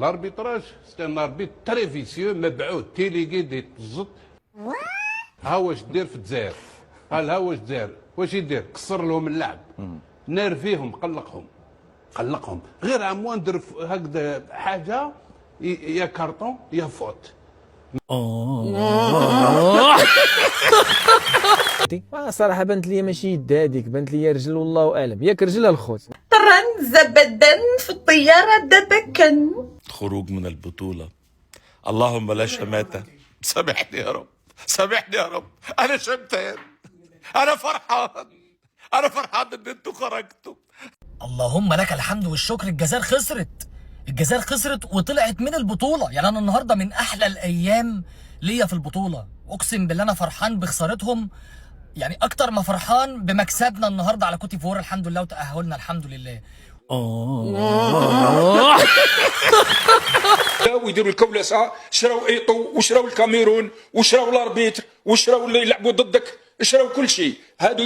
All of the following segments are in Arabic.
لاربيتراج سي ان اربيت تري فيسيو مبعوث تيليغي دي تزط. ها واش دير في الجزائر؟ قال ها واش دار؟ واش يدير؟ كسر لهم اللعب، نرفيهم، قلقهم غير عموان در هكذا حاجه يا كارطون يا فوت. صراحه بانت لي ماشي يد هذيك، بانت لي رجل والله اعلم، ياك رجلها الخوت. طرا زبدا في الطياره دبكا. خروج من البطوله، اللهم لا شماتة. سامحني يا رب، سامحني يا رب، انا شمتان، انا فرحان ان انتوا خرجتوا. اللهم لك الحمد والشكر. الجزائر خسرت وطلعت من البطوله. يعني انا النهارده من احلى الايام ليا في البطوله، اقسم بالله انا فرحان بخسارتهم يعني اكتر ما فرحان بمكسبنا النهارده على كوت ديفوار الحمد لله وتاهلنا الحمد لله. ويديروا الكولسه، شراو ايطو وشراو الكاميرون وشراو الاربيتر وشراو اللي يلعبوا ضدك، شراو كل شيء. هادو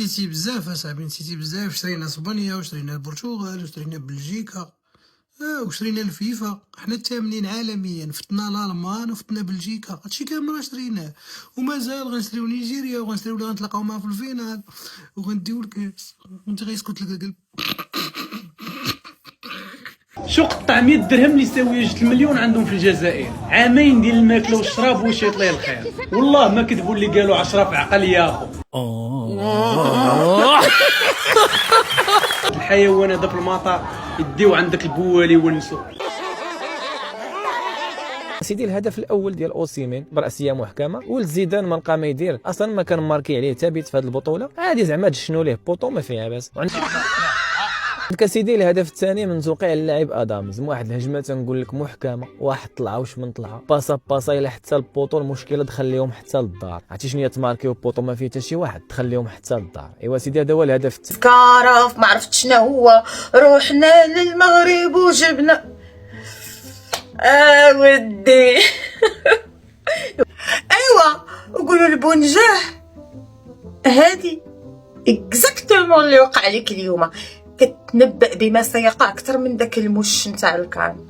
نسيتي بزاف اصاحبي، نسيتي بزاف. شرينا اسبانيا وشرينا البرتغال وشرينا بلجيكا وشرينا الفيفا. حنا الثامنين عالميا، فتنا الالمان وفتنا بلجيكا، هادشي كامل راه شريناه. ومازال غنشريو نيجيريا وغنشريو اللي غنتلاقاو معاها في الفينال وغنديو الكاس وانت غيسكت لك القلب. شو قطع 100 درهم اللي يساوي 2 مليون عندهم في الجزائر، عامين ديال الماكله والشراب واش يطلع الخير. والله ما كذبوا اللي قالوا 10 في عقل يا اخو. الحيوانات في المطار يديو عندك البوالي ونسو. سيدي الهدف الاول ديال اوسيمين براسيه محكمه، ولد زيدان ما لقى ما يدير اصلا، ما كان ماركي عليه ثابت في هذه البطوله عادي، زعما شنو ليه بوطو ما فيها باس. عندك سيدي الهدف الثاني من توقيع اللاعب ادامز، واحد الهجمه تنقول لك محكمه، واحد طلعه واش من طلعه، باصا الى حتى البوطو. المشكله دخليهم حتى للدار، عرفتي شنو هي تماركيو بوطو ما فيه حتى شي واحد، دخليهم حتى للدار. ايوا سيدي هذا هو الهدف الثاني. كارف ما عرفت شنو هو، روحنا للمغرب وجبنا ودي. ايوا وقولوا البنجاح هادي اكزاكتومون اللي وقع لك اليوم. كتنبأ بما سيقع اكثر من داك المش نتاع الكان.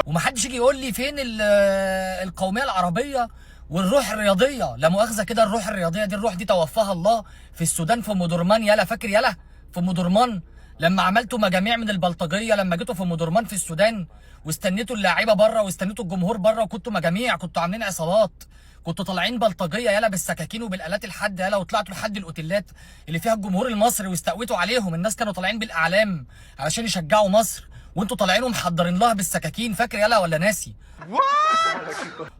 ومحدش يجي يقول لي فين القوميه العربيه والروح الرياضيه. لا مؤاخذه كده، الروح الرياضيه دي، الروح دي توفاها الله في السودان في ام درمان. يالا فاكر يالا في ام درمان لما عملتوا مجاميع من البلطجيه، لما جيتوا في ام درمان في السودان واستنيتوا اللاعيبه بره واستنيتوا الجمهور بره، وكنتوا مجاميع، كنتوا عاملين عصابات، كنتوا طالعين بلطجيه يالا بالسكاكين وبالالات الحاده يالا، وطلعتوا لحد الاوتيلات اللي فيها الجمهور المصري واستقويتوا عليهم. الناس كانوا طالعين بالاعلام علشان يشجعوا مصر وانتوا طالعين ومحضرين لها بالسكاكين. فاكر يالا ولا ناسي؟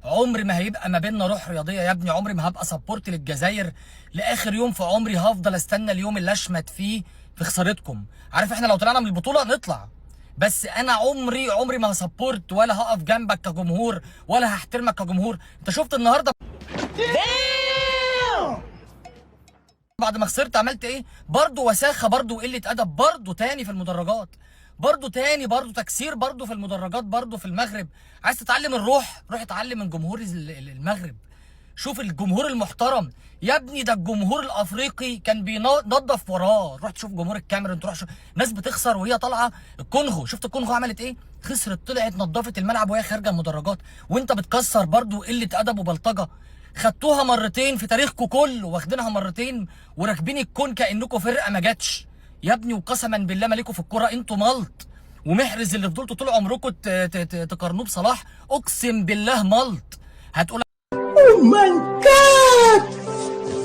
عمري ما هيبقى ما بيننا روح رياضيه يا ابني، عمري ما هبقى سبورت للجزائر لاخر يوم في عمري. هفضل استنى اليوم اللي اشمت فيه في خسارتكم. عارف احنا لو طلعنا من البطوله نطلع، بس انا عمري ما هسبورت ولا هقف جنبك كجمهور ولا هحترمك كجمهور. انت شفت النهارده بعد ما خسرت عملت ايه؟ برضه وساخه، برضه قله ادب، برضه تاني في المدرجات، برضه تاني، برضه تكسير، برضه في المدرجات، برضه في المغرب. عايز تتعلم الروح؟ روح اتعلم من جمهور المغرب. شوف الجمهور المحترم يا ابني، ده الجمهور الافريقي كان بينظف وراه. روح تشوف جمهور الكاميرون، تروح شوف ناس بتخسر وهي طالعه. الكونغو، شفت الكونغو عملت ايه؟ خسرت، طلعت نظفت الملعب وهي خارجه المدرجات، وانت بتكسر برضه قله ادب وبلطجه. خدتوها مرتين في تاريخكم كله، واخدينها مرتين وراكبين الكون كانكم فرقه ما جاتش يا ابني. وقسما بالله مالكوا في الكوره، انتوا ملط. ومحرز اللي فضلتوا طول عمركم تقارنوه بصلاح، اقسم بالله ملط. هتقول اوه ماي جاد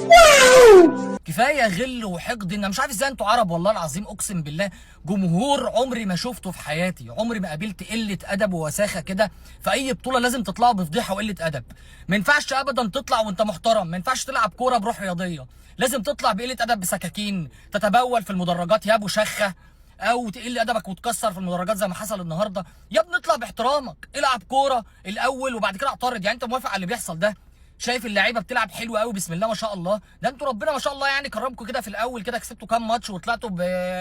واو، كفايه غل وحقد. انا مش عارف ازاي انتوا عرب والله العظيم. اقسم بالله جمهور عمري ما شفته في حياتي، عمري ما قابلت قله ادب ووساخه كده. في اي بطوله لازم تطلعوا بفضيحه وقله ادب. ما ينفعش ابدا تطلع وانت محترم، ما ينفعش تلعب كوره بروح رياضيه، لازم تطلع بقله ادب بسكاكين، تتبول في المدرجات يا ابو شخه، او تقل ادبك وتكسر في المدرجات زي ما حصل النهارده. يا ابني اطلع باحترامك، العب كوره الاول وبعد كده اعترض. يعني انت موافق على اللي بيحصل ده؟ شايف اللعيبه بتلعب حلو قوي بسم الله ما شاء الله. ده انتوا ربنا ما شاء الله يعني كرمكم كده في الاول كده، كسبتوا كام ماتش وطلعتوا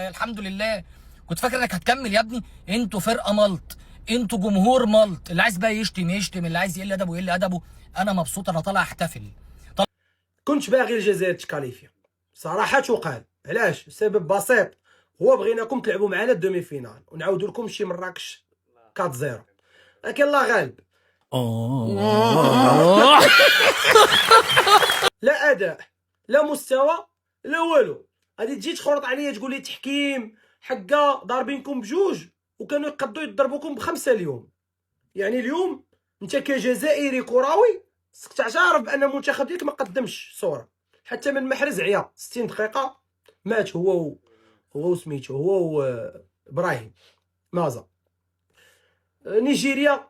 الحمد لله. كنت فاكر انك هتكمل يا ابني. انتوا فرقه ملط، انتوا جمهور ملط. اللي عايز بقى يشتم يشتم، اللي عايز يقل ادبه يقل ادبه. انا مبسوط، انا طالع احتفل. كنتش باغي الجزائر تكاليفيا، صراحه تقال. علاش؟ سبب بسيط، هو بغيناكم تلعبوا معنا الدومي فينال ونعاودوا لكم شي مراكش 4-0، لكن الله غالب. لا اداء، لا مستوى، لا والو. غادي تجي تخرط عليا تقول لي تحكيم حقا ضاربينكم بجوج وكانوا يقدوا يضربوكم ب5 اليوم. يعني اليوم انت كجزائري كروي خصك تعترف بان المنتخب ديالك ما قدمش صوره. حتى من محرز عيا 60 دقيقه مات هو وسميتو هو ابراهيم مازا. نيجيريا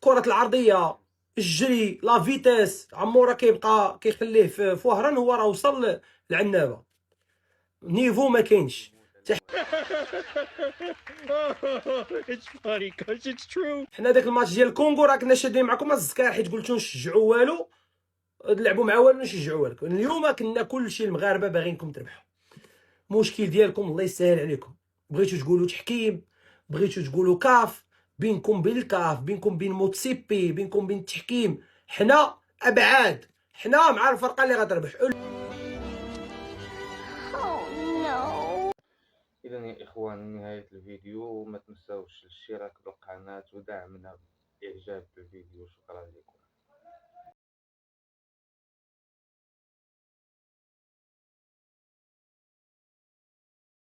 كرة العرضية، الجري، لا فيتاس، عمورة كيبقى كيخليه في وهران، هو راه وصل للعنابة. نيفو ما كاينش. حنا داك الماتش ديال الكونغو راه كنا شادين معكم الزكار حيت قلتو نشجعوا والو، نلعبوا مع والو نشجعوا والو. اليوم كنا كلشي المغاربه باغينكم تربحوا. مشكل ديالكم الله يسهل عليكم، بغيتو تقولوا تحكيم، بغيتو تقولوا كاف، بينكم بين الكاف، بينكم بين موتسيبي، بينكم بين التحكيم. حنا ابعاد، حنا مع الفرقه اللي غتربح. إذا يا إخوان نهاية الفيديو، ما تنساوش الاشتراك بالقناة ودعمنا بإعجاب بالفيديو. شكرا لكم.